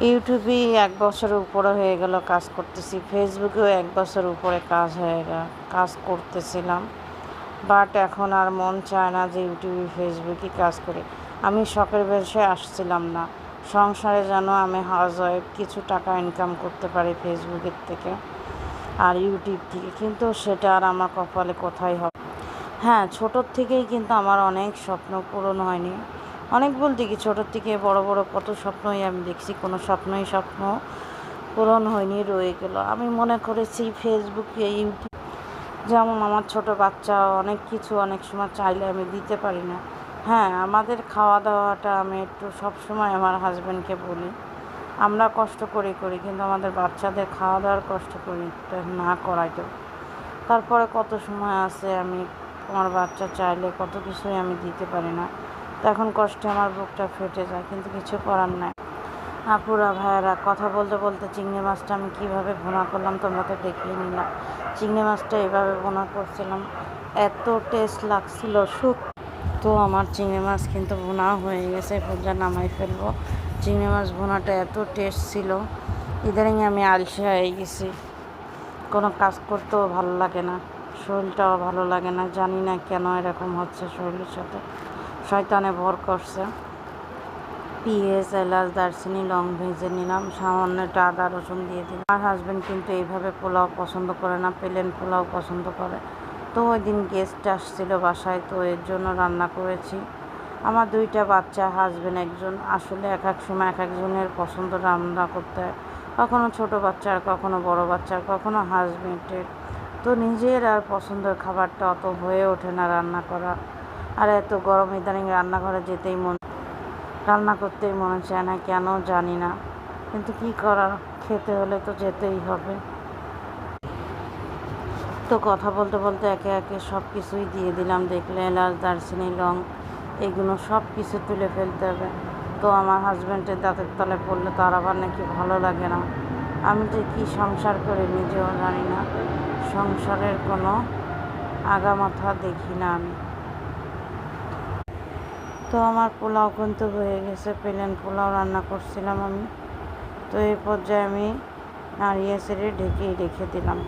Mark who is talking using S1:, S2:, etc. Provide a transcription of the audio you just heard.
S1: ইউটিউবে ১ বছরের উপরে হয়ে গেল কাজ করতেছি। ফেসবুকেও ১ বছরের উপরে কাজ করতেছিলাম। বাট এখন আর মন চায় না যে ইউটিউবে ফেসবুকে কাজ করি। আমি শখের বশে আসছিলাম না। সংসারে যেন আমি হাউসওয়াইফ কিছু টাকা ইনকাম করতে পারি ফেসবুকের থেকে আর ইউটিউব থেকে, কিন্তু সেটা আর আমার কপালে কোথায় হবে। হ্যাঁ, ছোটোর থেকেই কিন্তু আমার অনেক স্বপ্ন পূরণ হয়নি। অনেক বলতে কি, ছোটোর থেকে বড় বড় কত স্বপ্নই আমি দেখছি, কোনো স্বপ্ন পূরণ হয়নি, রয়ে গেল। আমি মনে করেছি ফেসবুকে ইউটিউব, যেমন আমার ছোট বাচ্চা অনেক কিছু অনেক সময় চাইলে আমি দিতে পারি না। হ্যাঁ, আমাদের খাওয়া দাওয়াটা আমি একটু সবসময় আমার হাজব্যান্ডকে বলি, আমরা কষ্ট করি কিন্তু আমাদের বাচ্চাদের খাওয়া দাওয়ার কষ্ট করি না করাইতো। তারপরে কত সময় আছে আমি আমার বাচ্চা চাইলে কত কিছুই আমি দিতে পারি না। তখন কষ্টে আমার বুকটা ফেটে যায়, কিন্তু কিছু করার নাই। আপুরা ভাইয়েরা, কথা বলতে বলতে চিংড়ি মাছটা আমি কীভাবে ভুনা করলাম তোমরা তো দেখিয়ে নিলাম। চিংড়ি মাছটা এভাবে ভুনা করছিলাম, এত টেস্ট লাগছিল। তো আমার চিংড়ি মাছ কিন্তু ভুনা হয়ে গেছে, ভুজা নামাই ফেলবো। চিংড়ি মাছ ভুনাটা এত টেস্ট ছিল, ইদানিং আমি আলসে হয়ে গেছি, কোনো কাজ করতেও ভালো লাগে না, শরীরটাও ভালো লাগে না। জানি না কেন এরকম হচ্ছে, শরীরের সাথে শয়তানে ভর করছে। পেঁয়াজ, এলাচ, দারচিনি, লং ভেজে নিলাম, সামান্য একটু আদা রসুন দিয়ে দিলাম। আমার হাজব্যান্ড কিন্তু এইভাবে পোলাও পছন্দ করে না, প্লেন পোলাও পছন্দ করে। তো ওই দিন গেস্ট আসছিল বাসায়, তো এর জন্য রান্না করেছি। আমার 2টা বাচ্চা, হাজব্যান্ড একজন, আসলে এক এক সময় এক একজনের পছন্দ রান্না করতে হয়, কখনো ছোট বাচ্চার, কখনো বড় বাচ্চার, কখনো হাজব্যান্ডের। তো নিজের আর পছন্দের খাবারটা অত হয়ে ওঠে না রান্না করা। আর এত গরম, ইদানিং রান্নাঘরে রান্না করতেই মনে চায় না, কেন জানি না, কিন্তু কি করার, খেতে হলে তো যেতেই হবে। তো কথা বলতে বলতে একে একে সব কিছুই দিয়ে দিলাম। দেখলে এলাচ, দারচিনি, লং, এগুলো সব কিছু তুলে ফেলতে হবে। তো আমার হাজব্যান্ডের দাঁতের তলায় পড়লে তার আবার নাকি ভালো লাগে না। আমি যে কি সংসার করে নিজেও জানি না, সংসারের কোনো আগামাথা দেখি না আমি। তো আমার পোলাও কিন্তু হয়ে গেছে, প্লেন পোলাও রান্না করছিলাম আমি। তো এই পর্যায়ে আমি নাড়িয়ে ছেড়ে ঢেকেই রেখে দিলাম।